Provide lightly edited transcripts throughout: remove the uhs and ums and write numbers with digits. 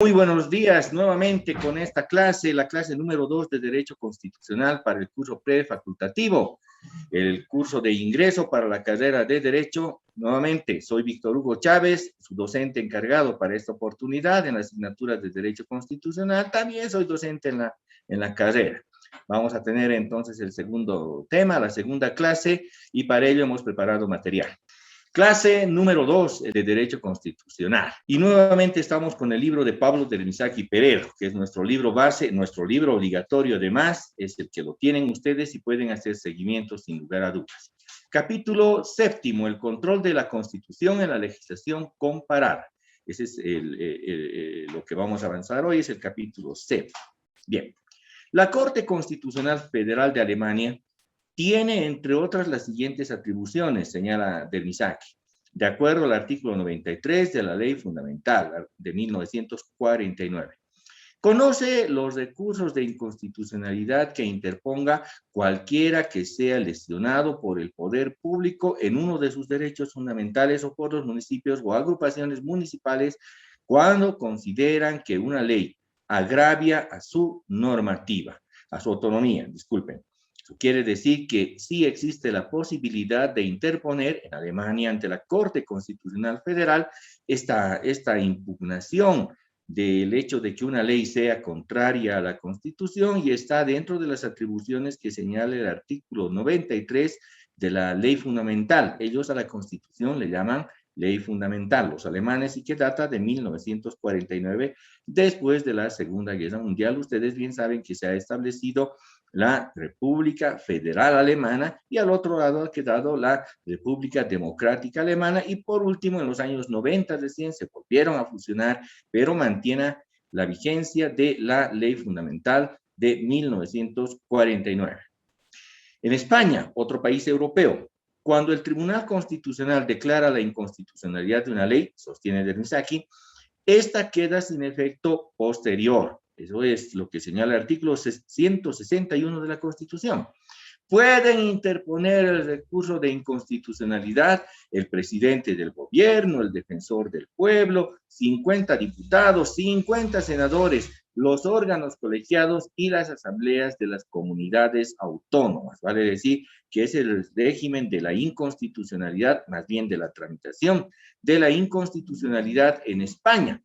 Muy buenos días nuevamente con esta clase, la clase número 2 de Derecho Constitucional para el curso prefacultativo, el curso de ingreso para la carrera de Derecho. Nuevamente, soy Víctor Hugo Chávez, su docente encargado para esta oportunidad en la asignatura de Derecho Constitucional. También soy docente en la carrera. Vamos a tener entonces el segundo tema, la segunda clase, y para ello hemos preparado material. Clase número 2 de Derecho Constitucional. Y nuevamente estamos con el libro de Pablo Dermisaki Pereiro, que es nuestro libro base, nuestro libro obligatorio además, es el que lo tienen ustedes y pueden hacer seguimiento sin lugar a dudas. Capítulo séptimo, el control de la Constitución en la legislación comparada. Ese es lo que vamos a avanzar hoy, es el capítulo séptimo. Bien, la Corte Constitucional Federal de Alemania tiene, entre otras, las siguientes atribuciones, señala Dermisaki, de acuerdo al artículo 93 de la Ley Fundamental de 1949. Conoce los recursos de inconstitucionalidad que interponga cualquiera que sea lesionado por el poder público en uno de sus derechos fundamentales o por los municipios o agrupaciones municipales cuando consideran que una ley agravia a su normativa, a su autonomía, disculpen. Eso quiere decir que sí existe la posibilidad de interponer en Alemania ante la Corte Constitucional Federal esta impugnación del hecho de que una ley sea contraria a la Constitución y está dentro de las atribuciones que señala el artículo 93 de la Ley Fundamental. Ellos a la Constitución le llaman Ley Fundamental, los alemanes, y que data de 1949, después de la Segunda Guerra Mundial. Ustedes bien saben que se ha establecido la República Federal Alemana y al otro lado ha quedado la República Democrática Alemana y por último en los años 90 recién se volvieron a fusionar, pero mantiene la vigencia de la Ley Fundamental de 1949. En España, otro país europeo, cuando el Tribunal Constitucional declara la inconstitucionalidad de una ley, sostiene Dermisaki, esta queda sin efecto posterior. Eso es lo que señala el artículo 161 de la Constitución. Pueden interponer el recurso de inconstitucionalidad el presidente del gobierno, el defensor del pueblo, 50 diputados, 50 senadores, los órganos colegiados y las asambleas de las comunidades autónomas. Vale decir que es el régimen de la inconstitucionalidad, más bien de la tramitación de la inconstitucionalidad en España.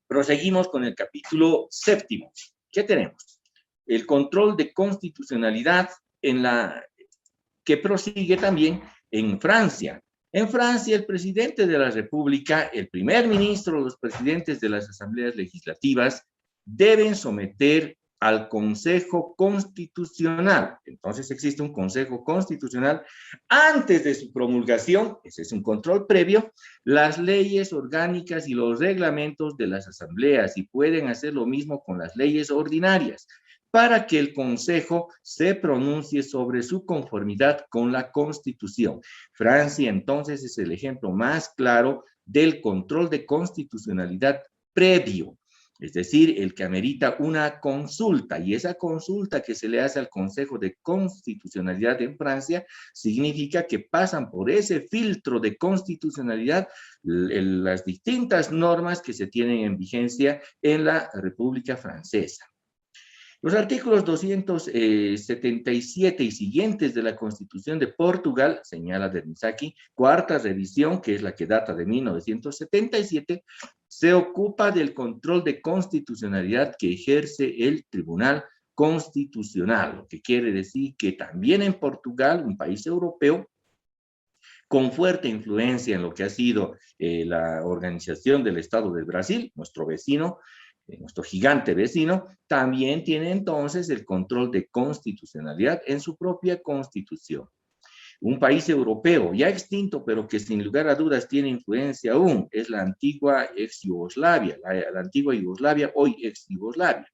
Proseguimos con el capítulo séptimo. ¿Qué tenemos? El control de constitucionalidad que prosigue también en Francia. En Francia, el presidente de la República, el primer ministro, los presidentes de las asambleas legislativas deben someter al Consejo Constitucional. Entonces existe un Consejo Constitucional antes de su promulgación, ese es un control previo, las leyes orgánicas y los reglamentos de las asambleas y pueden hacer lo mismo con las leyes ordinarias para que el Consejo se pronuncie sobre su conformidad con la Constitución. Francia, entonces, es el ejemplo más claro del control de constitucionalidad previo, es decir, el que amerita una consulta, y esa consulta que se le hace al Consejo de Constitucionalidad en Francia significa que pasan por ese filtro de constitucionalidad las distintas normas que se tienen en vigencia en la República Francesa. Los artículos 277 y siguientes de la Constitución de Portugal, señala Dermisaki, cuarta revisión, que es la que data de 1977, se ocupa del control de constitucionalidad que ejerce el Tribunal Constitucional, lo que quiere decir que también en Portugal, un país europeo, con fuerte influencia en lo que ha sido la organización del Estado del Brasil, nuestro vecino, nuestro gigante vecino, también tiene entonces el control de constitucionalidad en su propia constitución. Un país europeo ya extinto, pero que sin lugar a dudas tiene influencia aún, es la antigua ex-Yugoslavia, la antigua Yugoslavia, hoy ex-Yugoslavia,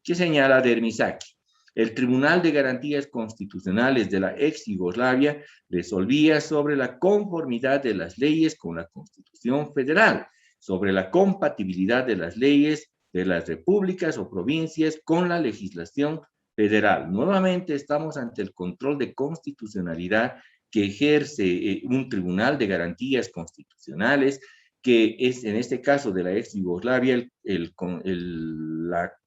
que señala Dermisaki. El Tribunal de Garantías Constitucionales de la ex-Yugoslavia resolvía sobre la conformidad de las leyes con la Constitución Federal, sobre la compatibilidad de las leyes de las repúblicas o provincias con la legislación federal. Nuevamente estamos ante el control de constitucionalidad que ejerce un tribunal de garantías constitucionales que es en este caso de la ex Yugoslavia,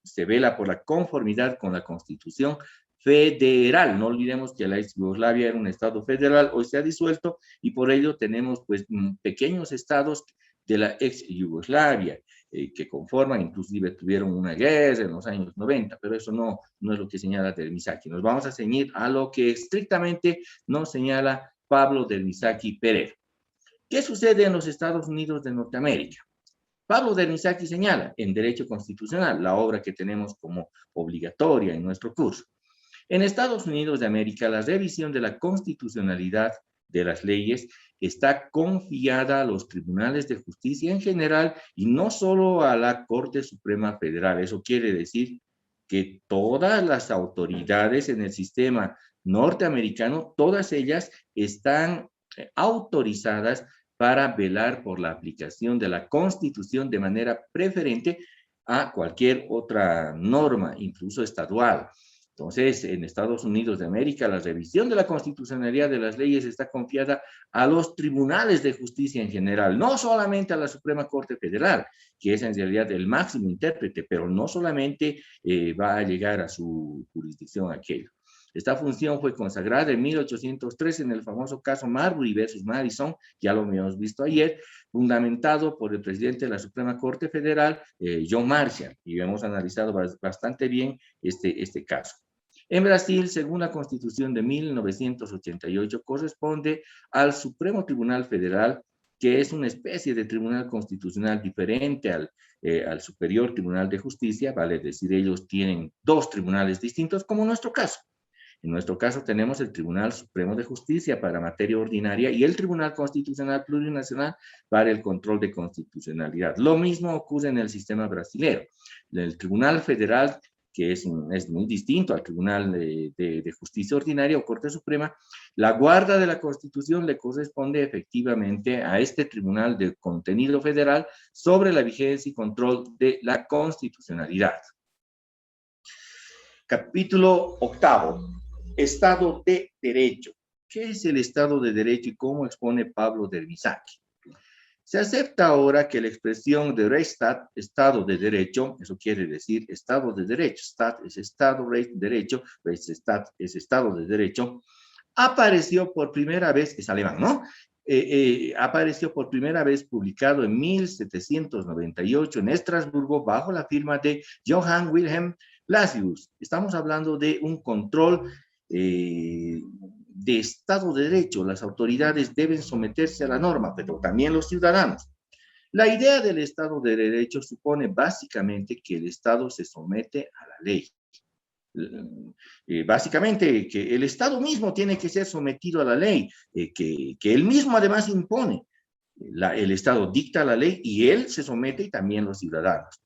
se vela por la conformidad con la Constitución federal. No olvidemos que la ex Yugoslavia era un estado federal, hoy se ha disuelto, y por ello tenemos pues pequeños estados de la ex Yugoslavia, que conforman, inclusive tuvieron una guerra en los años 90, pero eso no es lo que señala Dermisaki. Nos vamos a ceñir a lo que estrictamente nos señala Pablo Dermisaki Pereira. ¿Qué sucede en los Estados Unidos de Norteamérica? Pablo Dermisaki señala en Derecho Constitucional, la obra que tenemos como obligatoria en nuestro curso. En Estados Unidos de América, la revisión de la constitucionalidad de las leyes está confiada a los tribunales de justicia en general y no solo a la Corte Suprema Federal. Eso quiere decir que todas las autoridades en el sistema norteamericano, todas ellas están autorizadas para velar por la aplicación de la Constitución de manera preferente a cualquier otra norma, incluso estatal. Entonces, en Estados Unidos de América, la revisión de la constitucionalidad de las leyes está confiada a los tribunales de justicia en general, no solamente a la Suprema Corte Federal, que es en realidad el máximo intérprete, pero no solamente va a llegar a su jurisdicción aquello. Esta función fue consagrada en 1803 en el famoso caso Marbury versus Madison, ya lo hemos visto ayer, fundamentado por el presidente de la Suprema Corte Federal, John Marshall, y hemos analizado bastante bien este caso. En Brasil, según la Constitución de 1988, corresponde al Supremo Tribunal Federal, que es una especie de tribunal constitucional diferente al Superior Tribunal de Justicia, vale decir, ellos tienen dos tribunales distintos, como en nuestro caso. En nuestro caso tenemos el Tribunal Supremo de Justicia para materia ordinaria y el Tribunal Constitucional Plurinacional para el control de constitucionalidad. Lo mismo ocurre en el sistema brasileño. El Tribunal Federal, que es muy distinto al Tribunal de Justicia Ordinaria o Corte Suprema, la guarda de la Constitución le corresponde efectivamente a este Tribunal de Contenido Federal sobre la vigencia y control de la constitucionalidad. Capítulo 8. Estado de Derecho. ¿Qué es el Estado de Derecho y cómo expone Pablo Dermisaki? Se acepta ahora que la expresión de Rechtsstaat, Estado de Derecho, eso quiere decir Estado de Derecho, Staat es Estado, Recht, Derecho, Rechtsstaat es Estado de Derecho, apareció por primera vez, es alemán, ¿no? Apareció por primera vez publicado en 1798 en Estrasburgo bajo la firma de Johann Wilhelm Blasius. Estamos hablando de un control de Estado de Derecho. Las autoridades deben someterse a la norma, pero también los ciudadanos. La idea del Estado de Derecho supone básicamente que el Estado se somete a la ley. Básicamente que el Estado mismo tiene que ser sometido a la ley, que él mismo además impone. El Estado dicta la ley y él se somete y también los ciudadanos.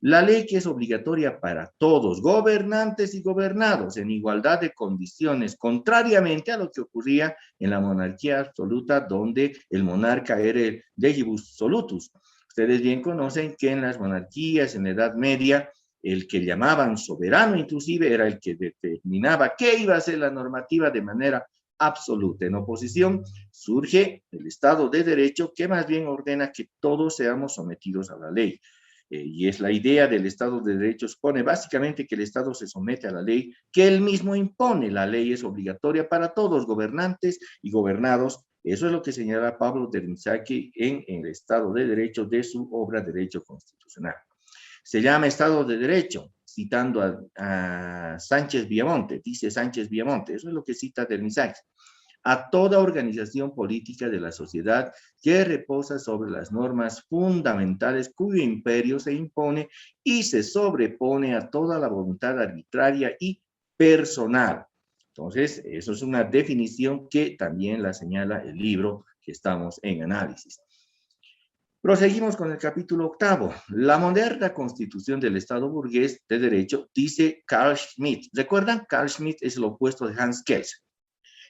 La ley que es obligatoria para todos, gobernantes y gobernados, en igualdad de condiciones, contrariamente a lo que ocurría en la monarquía absoluta, donde el monarca era el legibus solutus. Ustedes bien conocen que en las monarquías, en la Edad Media, el que llamaban soberano inclusive era el que determinaba qué iba a ser la normativa de manera absoluta. En oposición surge el Estado de Derecho, que más bien ordena que todos seamos sometidos a la ley. Y es la idea del Estado de Derecho, supone básicamente que el Estado se somete a la ley que él mismo impone. La ley es obligatoria para todos, gobernantes y gobernados. Eso es lo que señala Pablo Dermisaki en el Estado de Derecho de su obra Derecho Constitucional. Se llama Estado de Derecho, citando a Sánchez Villamonte, dice Sánchez Villamonte, eso es lo que cita Dermisaki, a toda organización política de la sociedad que reposa sobre las normas fundamentales cuyo imperio se impone y se sobrepone a toda la voluntad arbitraria y personal. Entonces, eso es una definición que también la señala el libro que estamos en análisis. Proseguimos con el capítulo 8. La moderna constitución del Estado burgués de derecho, dice Carl Schmitt. ¿Recuerdan? Carl Schmitt es el opuesto de Hans Kelsen.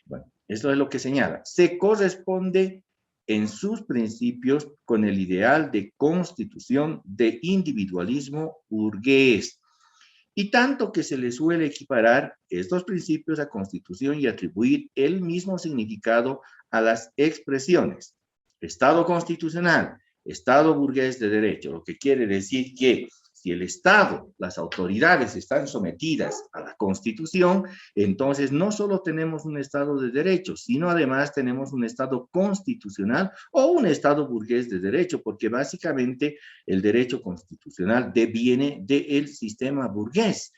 Bueno, esto es lo que señala. Se corresponde en sus principios con el ideal de constitución de individualismo burgués. Y tanto que se le suele equiparar estos principios a constitución y atribuir el mismo significado a las expresiones Estado constitucional, Estado burgués de derecho, lo que quiere decir que si el Estado, las autoridades están sometidas a la Constitución, entonces no solo tenemos un Estado de derecho, sino además tenemos un Estado constitucional o un Estado burgués de derecho, porque básicamente el derecho constitucional deviene del sistema burgués.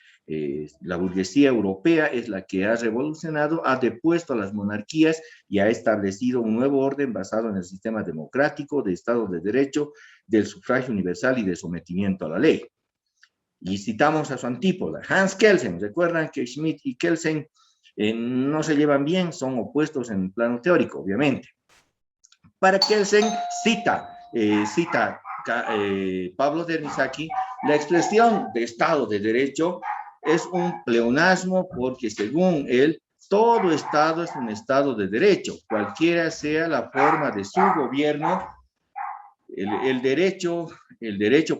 La burguesía europea es la que ha revolucionado, ha depuesto a las monarquías y ha establecido un nuevo orden basado en el sistema democrático, de Estado de Derecho, del sufragio universal y de sometimiento a la ley. Y citamos a su antípoda, Hans Kelsen. Recuerdan que Schmitt y Kelsen no se llevan bien, son opuestos en el plano teórico, obviamente. Para Kelsen cita Pablo Dermisaki, la expresión de Estado de Derecho es un pleonasmo porque según él, todo Estado es un Estado de derecho, cualquiera sea la forma de su gobierno. El derecho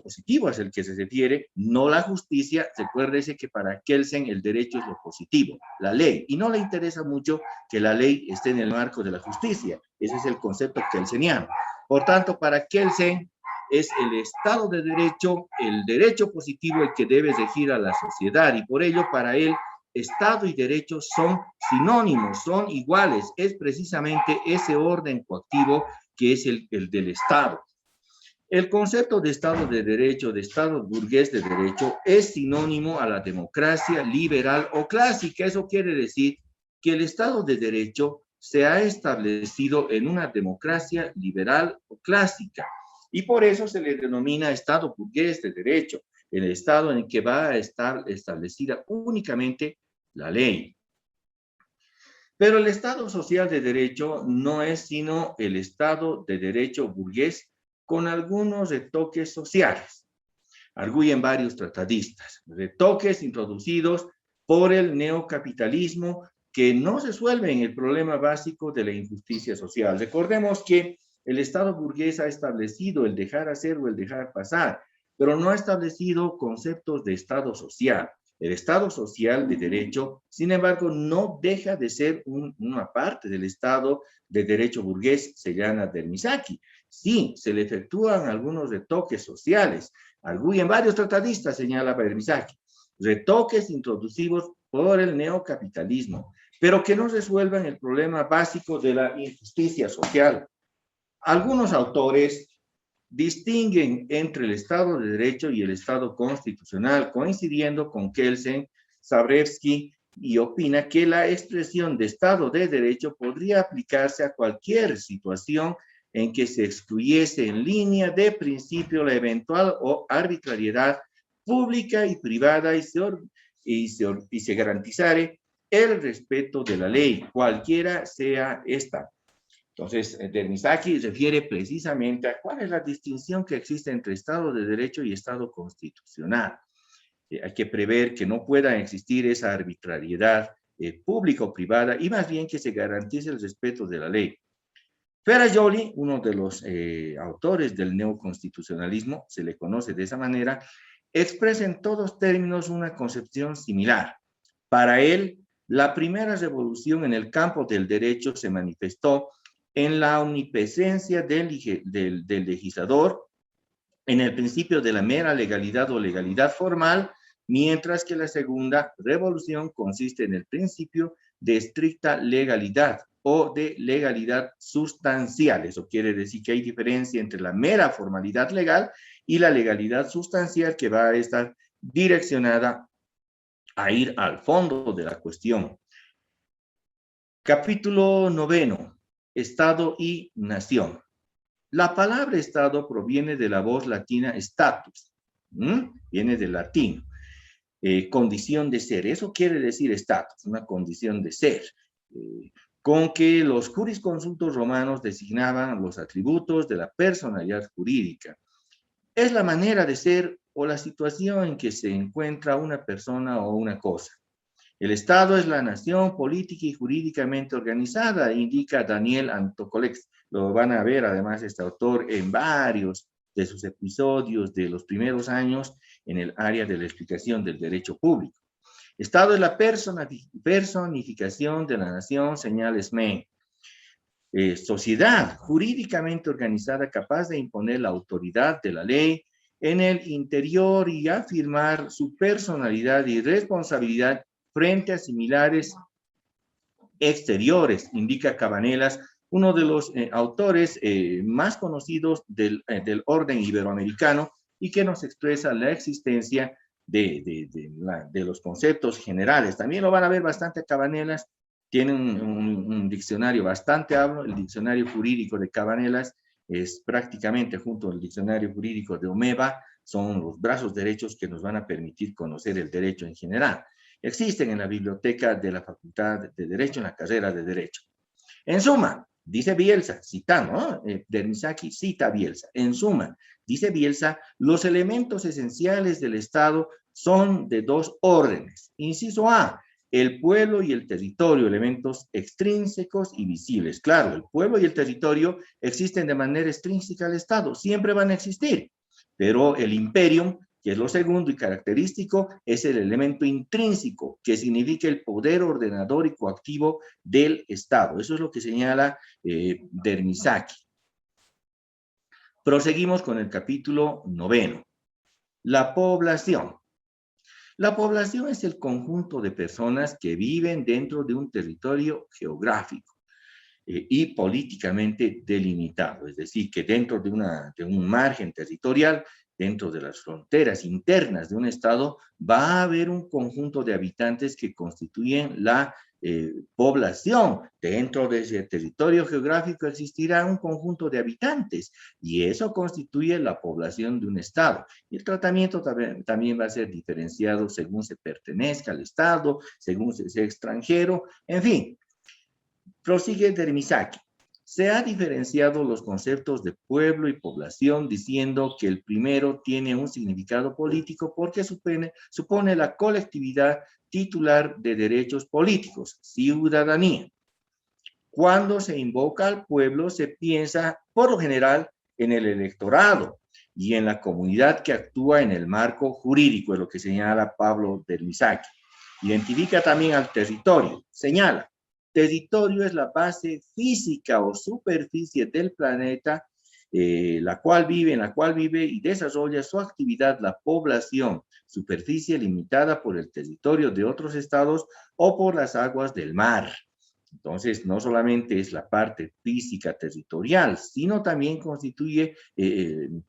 positivo es el que se refiere, no la justicia. Recuérdese que para Kelsen el derecho es lo positivo, la ley, y no le interesa mucho que la ley esté en el marco de la justicia. Ese es el concepto kelseniano. Por tanto, para Kelsen es el Estado de Derecho, el derecho positivo el que debe regir a la sociedad, y por ello para él Estado y derecho son sinónimos, son iguales. Es precisamente ese orden coactivo que es el del Estado. El concepto de Estado de Derecho, de Estado burgués de derecho, es sinónimo a la democracia liberal o clásica. Eso quiere decir que el Estado de Derecho se ha establecido en una democracia liberal o clásica, y por eso se le denomina Estado burgués de derecho, el Estado en el que va a estar establecida únicamente la ley. Pero el Estado social de derecho no es sino el Estado de derecho burgués con algunos retoques sociales. Arguyen varios tratadistas, retoques introducidos por el neocapitalismo que no resuelven el problema básico de la injusticia social. Recordemos que el Estado burgués ha establecido el dejar hacer o el dejar pasar, pero no ha establecido conceptos de Estado social. El Estado social de derecho, sin embargo, no deja de ser una parte del Estado de derecho burgués, señala Dermisaki. Sí, se le efectúan algunos retoques sociales. Arguyen varios tratadistas, señala Dermisaki, retoques introducidos por el neocapitalismo, pero que no resuelvan el problema básico de la injusticia social. Algunos autores distinguen entre el Estado de Derecho y el Estado constitucional, coincidiendo con Kelsen, Zabrewski, y opina que la expresión de Estado de Derecho podría aplicarse a cualquier situación en que se excluyese en línea de principio la eventual o arbitrariedad pública y privada y se garantizare el respeto de la ley, cualquiera sea esta. Entonces, Dermisaki refiere precisamente a cuál es la distinción que existe entre Estado de Derecho y Estado constitucional. Hay que prever que no pueda existir esa arbitrariedad pública o privada, y más bien que se garantice el respeto de la ley. Ferrajoli, uno de los autores del neoconstitucionalismo, se le conoce de esa manera, expresa en todos términos una concepción similar. Para él, la primera revolución en el campo del derecho se manifestó en la omnipresencia del legislador, en el principio de la mera legalidad o legalidad formal, mientras que la segunda revolución consiste en el principio de estricta legalidad o de legalidad sustancial. Eso quiere decir que hay diferencia entre la mera formalidad legal y la legalidad sustancial, que va a estar direccionada a ir al fondo de la cuestión. Capítulo 9. Estado y nación. La palabra Estado proviene de la voz latina status, viene del latín, condición de ser. Eso quiere decir status, una condición de ser, con que los jurisconsultos romanos designaban los atributos de la personalidad jurídica. Es la manera de ser o la situación en que se encuentra una persona o una cosa. El Estado es la nación política y jurídicamente organizada, indica Daniel Antocolex. Lo van a ver además este autor en varios de sus episodios de los primeros años en el área de la explicación del derecho público. Estado es la personificación de la nación, señala Smain. sociedad jurídicamente organizada capaz de imponer la autoridad de la ley en el interior y afirmar su personalidad y responsabilidad frente a similares exteriores, indica Cabanelas, uno de los autores más conocidos del orden iberoamericano y que nos expresa la existencia de los conceptos generales. También lo van a ver bastante Cabanelas, tiene un diccionario bastante amplio, el diccionario jurídico de Cabanelas es prácticamente junto al diccionario jurídico de Omeva, son los brazos derechos que nos van a permitir conocer el derecho en general. Existen en la biblioteca de la Facultad de Derecho, en la carrera de Derecho. En suma, dice Bielsa, citando, Dermisaki cita a Bielsa, en suma, dice Bielsa, los elementos esenciales del Estado son de dos órdenes. Inciso A, el pueblo y el territorio, elementos extrínsecos y visibles. Claro, el pueblo y el territorio existen de manera extrínseca al Estado, siempre van a existir, pero el imperium, que es lo segundo y característico, es el elemento intrínseco, que significa el poder ordenador y coactivo del Estado. Eso es lo que señala Dermisaki. Proseguimos con el capítulo 9. La población. La población es el conjunto de personas que viven dentro de un territorio geográfico y políticamente delimitado, es decir, que dentro de un margen territorial, dentro de las fronteras internas de un estado, va a haber un conjunto de habitantes que constituyen la población. Dentro de ese territorio geográfico existirá un conjunto de habitantes y eso constituye la población de un estado. Y el tratamiento también va a ser diferenciado según se pertenezca al estado, según se sea extranjero, en fin. Prosigue Dermisaki. Se ha diferenciado los conceptos de pueblo y población diciendo que el primero tiene un significado político porque supone la colectividad titular de derechos políticos, ciudadanía. Cuando se invoca al pueblo se piensa, por lo general, en el electorado y en la comunidad que actúa en el marco jurídico, es lo que señala Pablo Dermisaki. Identifica también al territorio, señala. Territorio es la base física o superficie del planeta en la cual vive y desarrolla su actividad la población, superficie limitada por el territorio de otros estados o por las aguas del mar. Entonces, no solamente es la parte física territorial, sino también constituye el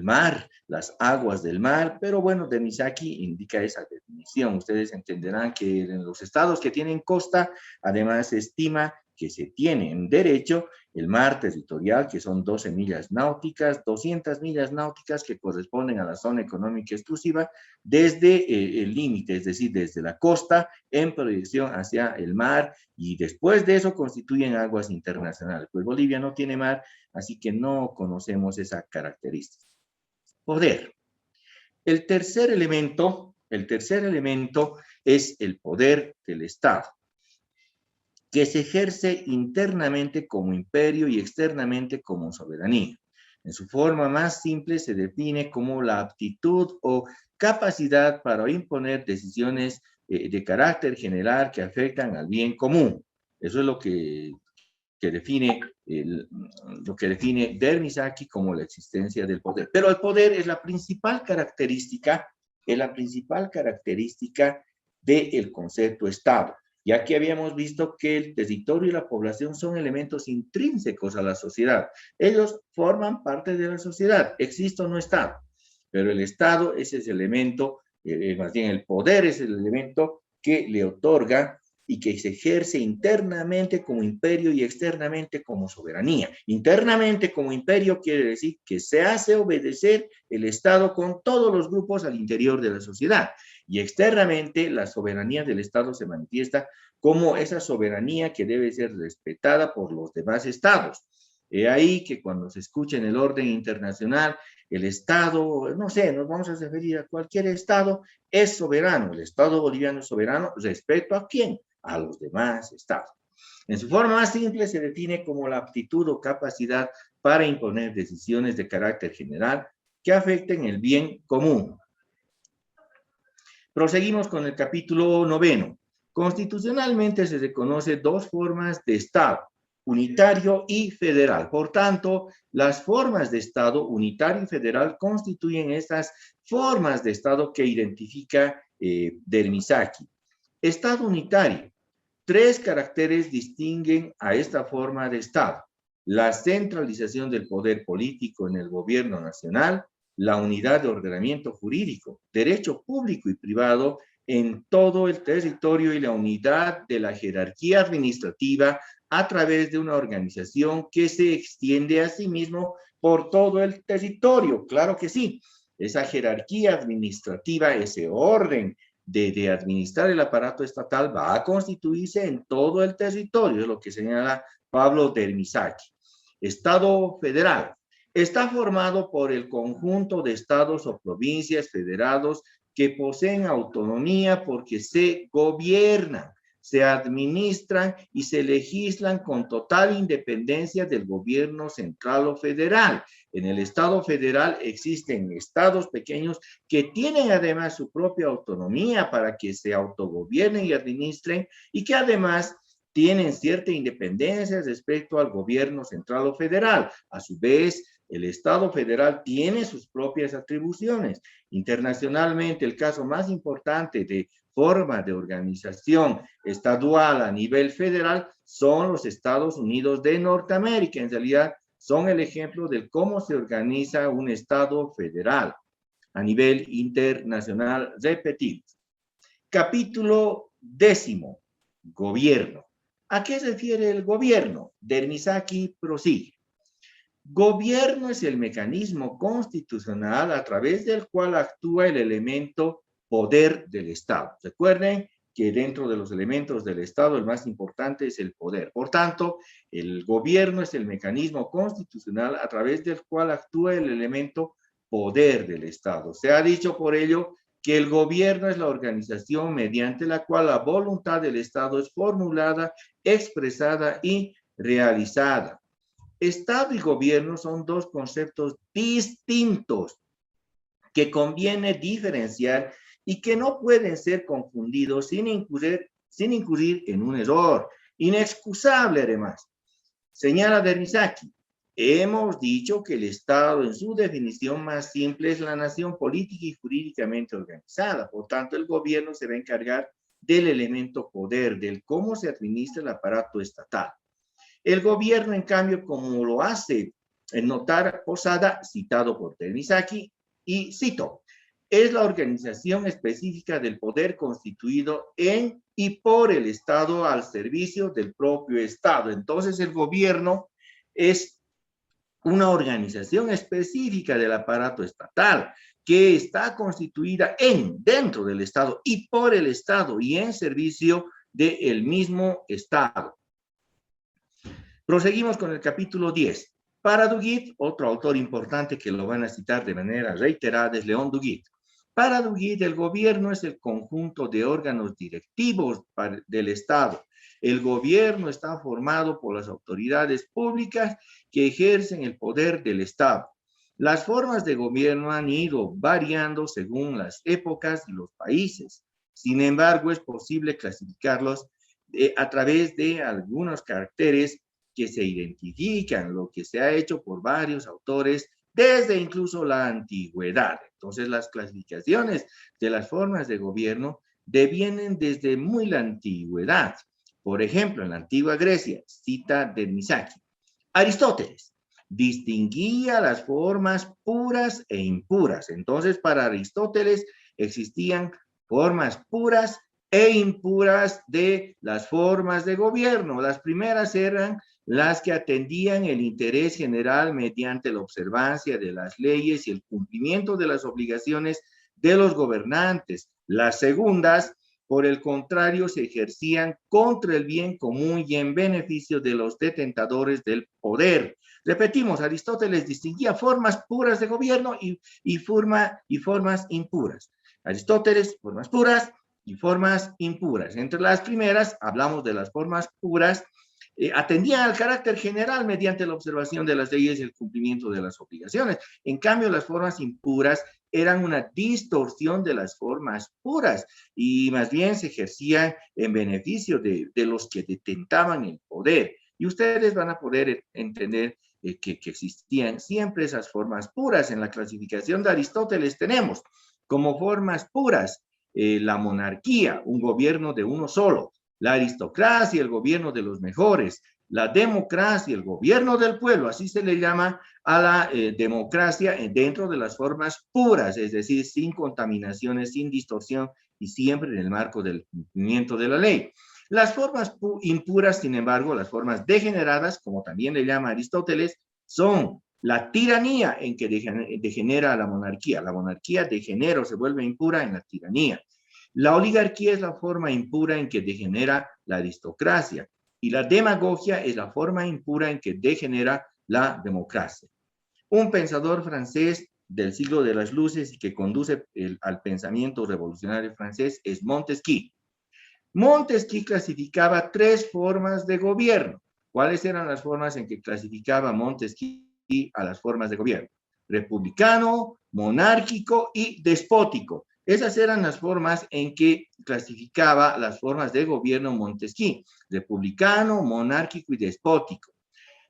mar, las aguas del mar, pero bueno, Dermisaki indica esa definición. Ustedes entenderán que en los estados que tienen costa, además se estima que se tiene en derecho el mar territorial, que son 12 millas náuticas, 200 millas náuticas que corresponden a la zona económica exclusiva, desde el límite, es decir, desde la costa en proyección hacia el mar, y después de eso constituyen aguas internacionales. Pues Bolivia no tiene mar, así que no conocemos esa característica. Poder. El tercer elemento es el poder del Estado, que se ejerce internamente como imperio y externamente como soberanía. En su forma más simple se define como la aptitud o capacidad para imponer decisiones de carácter general que afectan al bien común. Eso es lo que define Dermisaki como la existencia del poder. Pero el poder es la principal característica del concepto Estado. Ya que habíamos visto que el territorio y la población son elementos intrínsecos a la sociedad. Ellos forman parte de la sociedad, existe o no Estado. Pero el Estado es ese elemento, más bien el poder es el elemento que le otorga y que se ejerce internamente como imperio y externamente como soberanía. Internamente como imperio quiere decir que se hace obedecer el Estado con todos los grupos al interior de la sociedad. Y externamente la soberanía del Estado se manifiesta como esa soberanía que debe ser respetada por los demás estados. He ahí que cuando se escucha en el orden internacional, el Estado, no sé, nos vamos a referir a cualquier Estado, es soberano. El Estado boliviano es soberano respecto a quién, a los demás estados. En su forma más simple se define como la aptitud o capacidad para imponer decisiones de carácter general que afecten el bien común. Proseguimos con el capítulo 9. Constitucionalmente se reconoce dos formas de Estado. unitario y federal. Por tanto, las formas de Estado unitario y federal constituyen estas formas de Estado que identifica Dermisaki. Estado unitario. Tres caracteres distinguen a esta forma de Estado: la centralización del poder político en el gobierno nacional, la unidad de ordenamiento jurídico, derecho público y privado en todo el territorio y la unidad de la jerarquía administrativa a través de una organización que se extiende a sí mismo por todo el territorio. Claro que sí, esa jerarquía administrativa, ese orden de administrar el aparato estatal va a constituirse en todo el territorio, es lo que señala Pablo Dermisaki. Estado federal. Está formado por el conjunto de estados o provincias federados que poseen autonomía porque se gobiernan, se administran y se legislan con total independencia del gobierno central o federal. En el Estado federal existen estados pequeños que tienen además su propia autonomía para que se autogobiernen y administren, y que además tienen cierta independencia respecto al gobierno central o federal. A su vez, el Estado federal tiene sus propias atribuciones. Internacionalmente, el caso más importante de forma de organización estadual a nivel federal son los Estados Unidos de Norteamérica. En realidad, son el ejemplo de cómo se organiza un Estado federal a nivel internacional. Repetimos. Capítulo 10. Gobierno. ¿A qué se refiere el gobierno? Dermisaki prosigue. Gobierno es el mecanismo constitucional a través del cual actúa el elemento poder del Estado. Recuerden que dentro de los elementos del Estado el más importante es el poder. Por tanto, el gobierno es el mecanismo constitucional a través del cual actúa el elemento poder del Estado. Se ha dicho por ello que el gobierno es la organización mediante la cual la voluntad del Estado es formulada, expresada y realizada. Estado y gobierno son dos conceptos distintos que conviene diferenciar y que no pueden ser confundidos sin incurrir en un error inexcusable además. Señala Dermisaki, hemos dicho que el Estado en su definición más simple es la nación política y jurídicamente organizada. Por tanto, el gobierno se va a encargar del elemento poder, del cómo se administra el aparato estatal. El gobierno, en cambio, como lo hace notar Posada, citado por Dermisaki, y cito, es la organización específica del poder constituido en y por el Estado al servicio del propio Estado. Entonces, el gobierno es una organización específica del aparato estatal que está constituida dentro del Estado y por el Estado y en servicio del mismo Estado. Proseguimos con el capítulo 10. Para Duguid, otro autor importante que lo van a citar de manera reiterada es León Duguid. Para Duguid, el gobierno es el conjunto de órganos directivos del Estado. El gobierno está formado por las autoridades públicas que ejercen el poder del Estado. Las formas de gobierno han ido variando según las épocas y los países. Sin embargo, es posible clasificarlos a través de algunos caracteres que se identifican, lo que se ha hecho por varios autores desde incluso la antigüedad. Entonces, las clasificaciones de las formas de gobierno devienen desde muy la antigüedad. Por ejemplo, en la antigua Grecia, cita Dermisaki, Aristóteles distinguía las formas puras e impuras. Entonces, para Aristóteles existían formas puras e impuras de las formas de gobierno. Las primeras eran las que atendían el interés general mediante la observancia de las leyes y el cumplimiento de las obligaciones de los gobernantes. Las segundas, por el contrario, se ejercían contra el bien común y en beneficio de los detentadores del poder. Repetimos, Aristóteles distinguía formas puras de gobierno y formas impuras. Aristóteles, formas puras y formas impuras. Entre las primeras, hablamos de las formas puras, atendían al carácter general mediante la observación de las leyes y el cumplimiento de las obligaciones. En cambio, las formas impuras eran una distorsión de las formas puras y más bien se ejercían en beneficio de los que detentaban el poder. Y ustedes van a poder entender que existían siempre esas formas puras. En la clasificación de Aristóteles tenemos como formas puras la monarquía, un gobierno de uno solo, la aristocracia, el gobierno de los mejores, la democracia, el gobierno del pueblo, así se le llama a la democracia dentro de las formas puras, es decir, sin contaminaciones, sin distorsión y siempre en el marco del cumplimiento de la ley. Las formas impuras, sin embargo, las formas degeneradas, como también le llama Aristóteles, son la tiranía en que degenera la monarquía. La monarquía degenera o se vuelve impura en la tiranía. La oligarquía es la forma impura en que degenera la aristocracia. Y la demagogia es la forma impura en que degenera la democracia. Un pensador francés del siglo de las luces y que conduce al pensamiento revolucionario francés es Montesquieu. Montesquieu clasificaba 3 formas de gobierno. ¿Cuáles eran las formas en que clasificaba Montesquieu a las formas de gobierno? Republicano, monárquico y despótico. Esas eran las formas en que clasificaba las formas de gobierno Montesquieu: republicano, monárquico y despótico.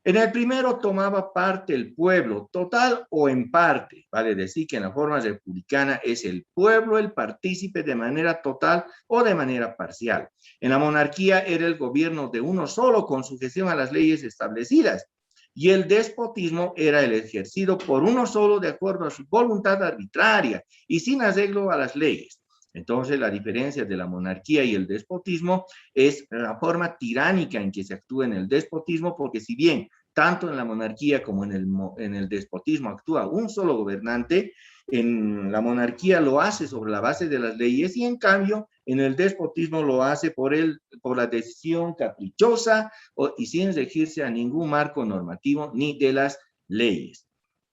En el primero tomaba parte el pueblo, total o en parte. Vale decir que en la forma republicana es el pueblo el partícipe de manera total o de manera parcial. En la monarquía era el gobierno de uno solo con sujeción a las leyes establecidas. Y el despotismo era el ejercido por uno solo de acuerdo a su voluntad arbitraria y sin arreglo a las leyes. Entonces, la diferencia de la monarquía y el despotismo es la forma tiránica en que se actúa en el despotismo, porque si bien tanto en la monarquía como en el despotismo actúa un solo gobernante, en la monarquía lo hace sobre la base de las leyes y en cambio en el despotismo lo hace por la decisión caprichosa y sin regirse a ningún marco normativo ni de las leyes.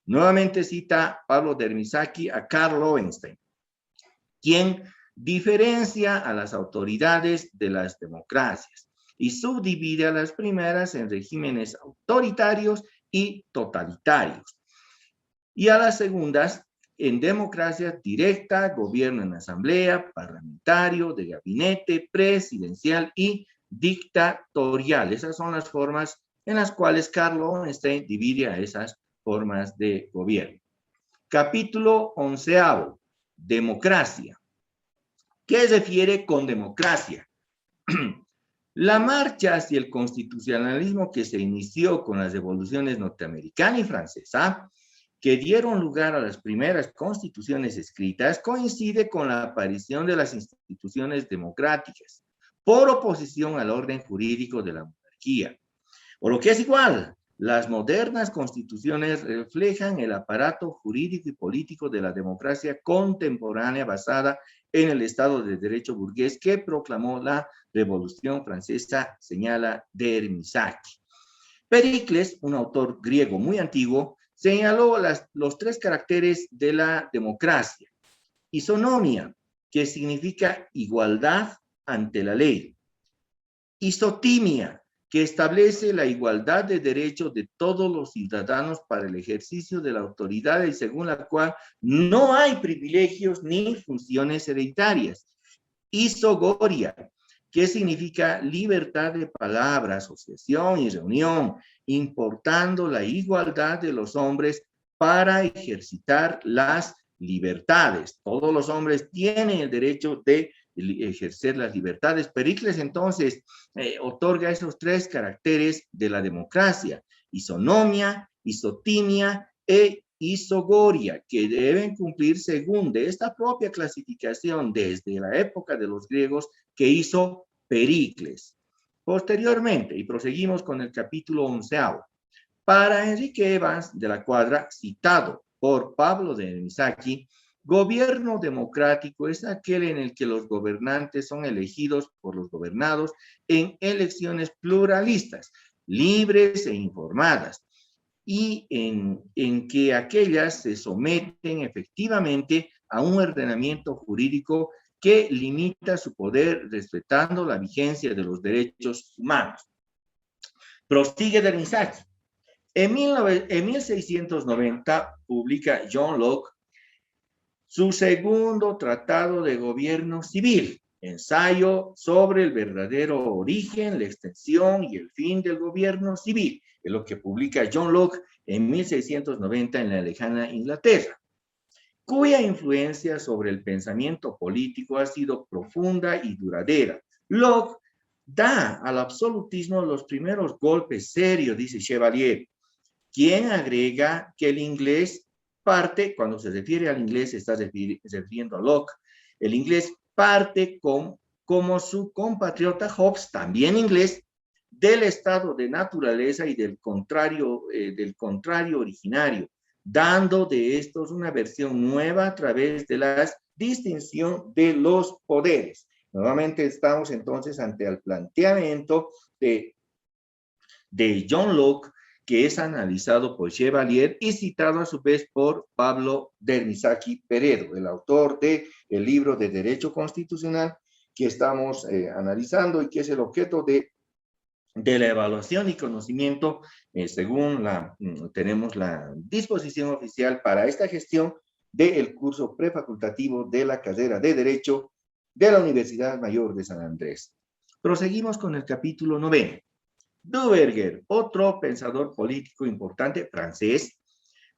Nuevamente cita Pablo Dermisaki a Karl Loewenstein, quien diferencia a las autoridades de las democracias y subdivide a las primeras en regímenes autoritarios y totalitarios, y a las segundas en democracia directa, gobierno en asamblea, parlamentario, de gabinete, presidencial y dictatorial. Esas son las formas en las cuales Karl Loewenstein divide a esas formas de gobierno. Capítulo 11, democracia. ¿Qué se refiere con democracia? La marcha hacia el constitucionalismo que se inició con las revoluciones norteamericana y francesa, que dieron lugar a las primeras constituciones escritas, coincide con la aparición de las instituciones democráticas, por oposición al orden jurídico de la monarquía. O lo que es igual, las modernas constituciones reflejan el aparato jurídico y político de la democracia contemporánea basada en el Estado de Derecho burgués que proclamó la Revolución Francesa, señala Dermisaki. Pericles, un autor griego muy antiguo, señaló los 3 caracteres de la democracia: isonomia, que significa igualdad ante la ley; isotimia, que establece la igualdad de derechos de todos los ciudadanos para el ejercicio de la autoridad y según la cual no hay privilegios ni funciones hereditarias; isogoria, que significa libertad de palabra, asociación y reunión, importando la igualdad de los hombres para ejercitar las libertades. Todos los hombres tienen el derecho de ejercer las libertades. Pericles entonces otorga esos 3 caracteres de la democracia: isonomia, isotimia e isogoria, que deben cumplir según de esta propia clasificación desde la época de los griegos que hizo Pericles. Posteriormente, y proseguimos con el capítulo 11, para Enrique Evans de la Cuadra, citado por Pablo Dermisaki, gobierno democrático es aquel en el que los gobernantes son elegidos por los gobernados en elecciones pluralistas, libres e informadas, y en que aquellas se someten efectivamente a un ordenamiento jurídico que limita su poder respetando la vigencia de los derechos humanos. Prosigue Dermisaki. En 1690 publica John Locke su segundo tratado de gobierno civil, Ensayo sobre el verdadero origen, la extensión y el fin del gobierno civil, es lo que publica John Locke en 1690 en la lejana Inglaterra, cuya influencia sobre el pensamiento político ha sido profunda y duradera. Locke da al absolutismo los primeros golpes serios, dice Chevalier, quien agrega que el inglés parte, cuando se refiere al inglés, se está refiriendo a Locke, el inglés parte como su compatriota Hobbes, también inglés, del estado de naturaleza y del contrario originario, dando de estos una versión nueva a través de la distinción de los poderes. Nuevamente estamos entonces ante el planteamiento de John Locke, que es analizado por Chevalier y citado a su vez por Pablo Dermisaki Peredo, el autor del libro de Derecho Constitucional que estamos analizando y que es el objeto de la evaluación y conocimiento, según tenemos la disposición oficial para esta gestión del curso prefacultativo de la carrera de Derecho de la Universidad Mayor de San Andrés. Proseguimos con el capítulo 9. Duverger, otro pensador político importante francés,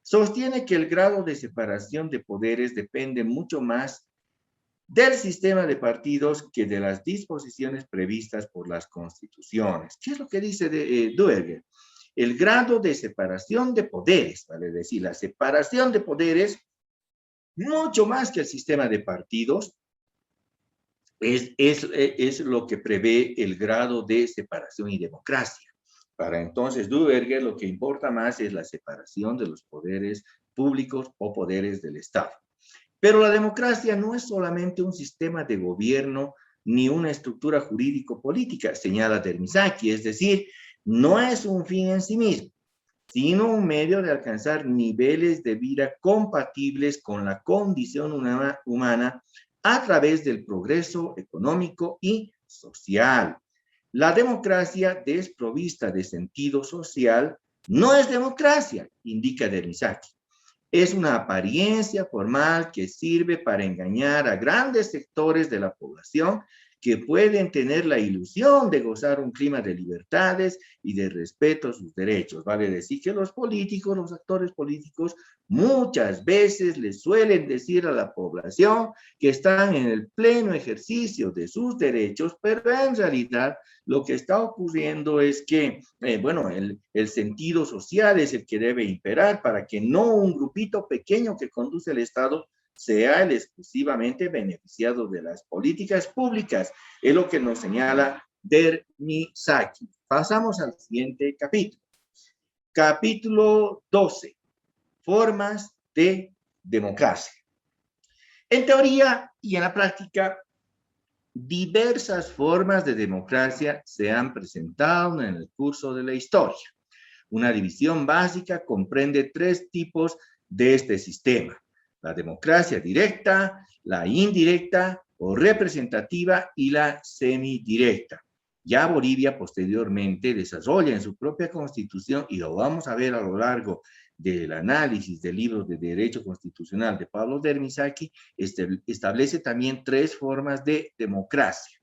sostiene que el grado de separación de poderes depende mucho más del sistema de partidos que de las disposiciones previstas por las constituciones. ¿Qué es lo que dice Duverger? El grado de separación de poderes, vale decir, la separación de poderes, mucho más que el sistema de partidos, es lo que prevé el grado de separación y democracia. Para entonces Duverger lo que importa más es la separación de los poderes públicos o poderes del Estado. Pero la democracia no es solamente un sistema de gobierno ni una estructura jurídico-política, señala Dermisaki, es decir, no es un fin en sí mismo, sino un medio de alcanzar niveles de vida compatibles con la condición humana a través del progreso económico y social. La democracia desprovista de sentido social no es democracia, indica Dermisaki. Es una apariencia formal que sirve para engañar a grandes sectores de la población que pueden tener la ilusión de gozar un clima de libertades y de respeto a sus derechos. Vale decir que los políticos, los actores políticos, muchas veces les suelen decir a la población que están en el pleno ejercicio de sus derechos, pero en realidad lo que está ocurriendo es que, bueno, el sentido social es el que debe imperar para que no un grupito pequeño que conduce el Estado sea el exclusivamente beneficiado de las políticas públicas. Es lo que nos señala Dermisaki. Pasamos al siguiente capítulo. Capítulo 12. Formas de democracia. En teoría y en la práctica, diversas formas de democracia se han presentado en el curso de la historia. Una división básica comprende 3 tipos de este sistema: la democracia directa, la indirecta o representativa y la semidirecta. Ya Bolivia posteriormente desarrolla en su propia constitución, y lo vamos a ver a lo largo del análisis del libro de Derecho Constitucional de Pablo Dermisaki, establece también 3 formas de democracia.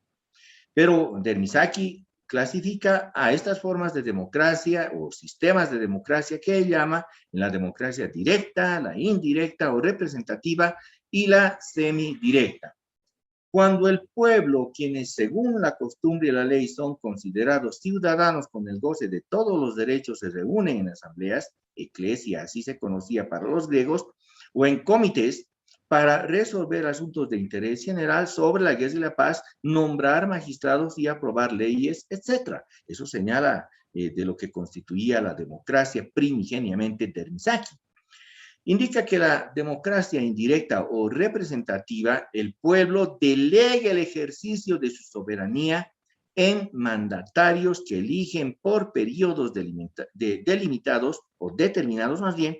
Pero Dermisaki clasifica a estas formas de democracia o sistemas de democracia que él llama la democracia directa, la indirecta o representativa y la semidirecta. Cuando el pueblo, quienes según la costumbre y la ley son considerados ciudadanos con el goce de todos los derechos, se reúnen en asambleas, eclesia, así se conocía para los griegos, o en comités, para resolver asuntos de interés general sobre la guerra y la paz, nombrar magistrados y aprobar leyes, etc. Eso señala de lo que constituía la democracia primigeniamente Dermisaki. Indica que la democracia indirecta o representativa, el pueblo delega el ejercicio de su soberanía en mandatarios que eligen por periodos delimitados o determinados más bien,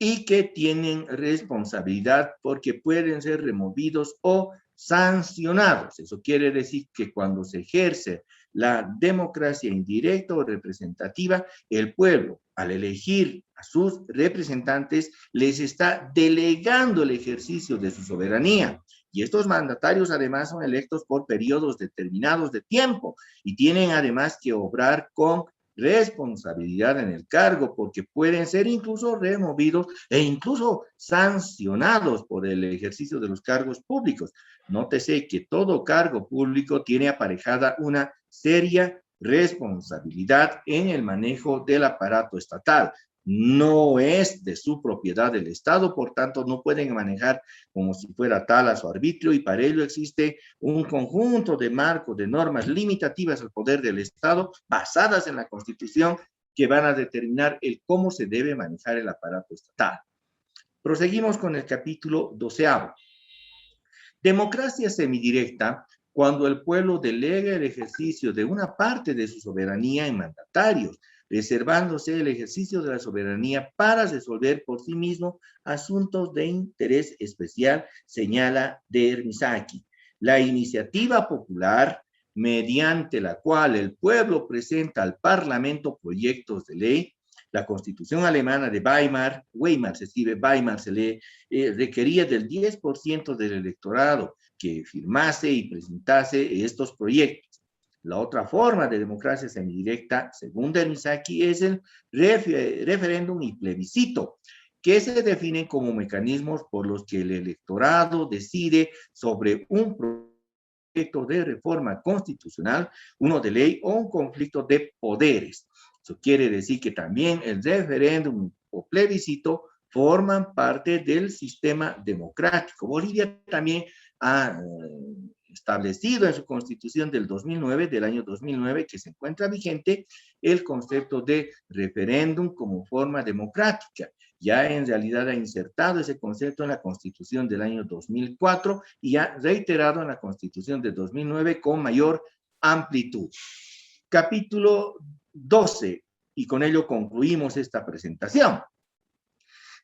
y que tienen responsabilidad porque pueden ser removidos o sancionados. Eso quiere decir que cuando se ejerce la democracia indirecta o representativa, el pueblo, al elegir a sus representantes, les está delegando el ejercicio de su soberanía. Y estos mandatarios además son electos por periodos determinados de tiempo y tienen además que obrar con responsabilidad en el cargo, porque pueden ser incluso removidos e incluso sancionados por el ejercicio de los cargos públicos. Nótese que todo cargo público tiene aparejada una seria responsabilidad en el manejo del aparato estatal. No es de su propiedad del Estado, por tanto no pueden manejar como si fuera tal a su arbitrio, y para ello existe un conjunto de marcos, de normas limitativas al poder del Estado basadas en la Constitución que van a determinar el cómo se debe manejar el aparato estatal. Proseguimos con el capítulo 12. Democracia semidirecta, cuando el pueblo delega el ejercicio de una parte de su soberanía en mandatarios, reservándose el ejercicio de la soberanía para resolver por sí mismo asuntos de interés especial, señala Dermisaki. La iniciativa popular, mediante la cual el pueblo presenta al Parlamento proyectos de ley, la Constitución alemana de Weimar se escribe Weimar, se lee, requería del 10% del electorado que firmase y presentase estos proyectos. La otra forma de democracia semidirecta, según Dermisaki, es el referéndum y plebiscito, que se definen como mecanismos por los que el electorado decide sobre un proyecto de reforma constitucional, uno de ley o un conflicto de poderes. Eso quiere decir que también el referéndum o plebiscito forman parte del sistema democrático. Bolivia también ha establecido en su constitución del año 2009, que se encuentra vigente, el concepto de referéndum como forma democrática. Ya en realidad ha insertado ese concepto en la constitución del año 2004 y ha reiterado en la constitución de 2009 con mayor amplitud. Capítulo 12, y con ello concluimos esta presentación.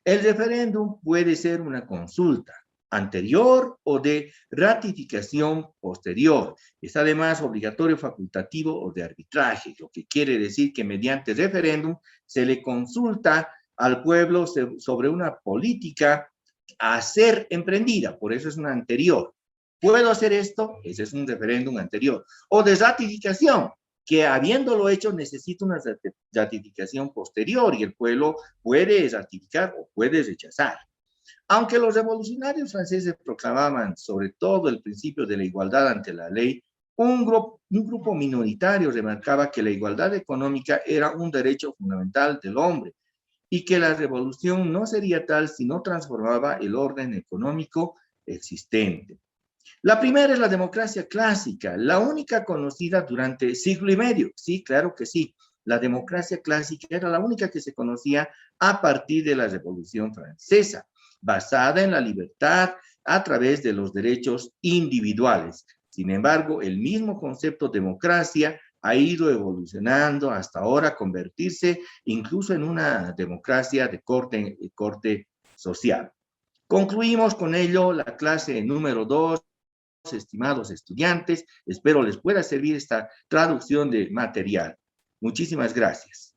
El referéndum puede ser una consulta anterior o de ratificación posterior. Es además obligatorio, facultativo o de arbitraje, lo que quiere decir que mediante referéndum se le consulta al pueblo sobre una política a ser emprendida, por eso es una anterior. ¿Puedo hacer esto? Ese es un referéndum anterior. O de ratificación, que habiéndolo hecho necesita una ratificación posterior y el pueblo puede ratificar o puede rechazar. Aunque los revolucionarios franceses proclamaban sobre todo el principio de la igualdad ante la ley, un grupo minoritario remarcaba que la igualdad económica era un derecho fundamental del hombre y que la revolución no sería tal si no transformaba el orden económico existente. La primera es la democracia clásica, la única conocida durante siglo y medio. Sí, claro que sí. La democracia clásica era la única que se conocía a partir de la Revolución Francesa, basada en la libertad a través de los derechos individuales. Sin embargo, el mismo concepto democracia ha ido evolucionando hasta ahora convertirse incluso en una democracia de corte social. Concluimos con ello la clase número 2. Estimados estudiantes, espero les pueda servir esta traducción de material. Muchísimas gracias.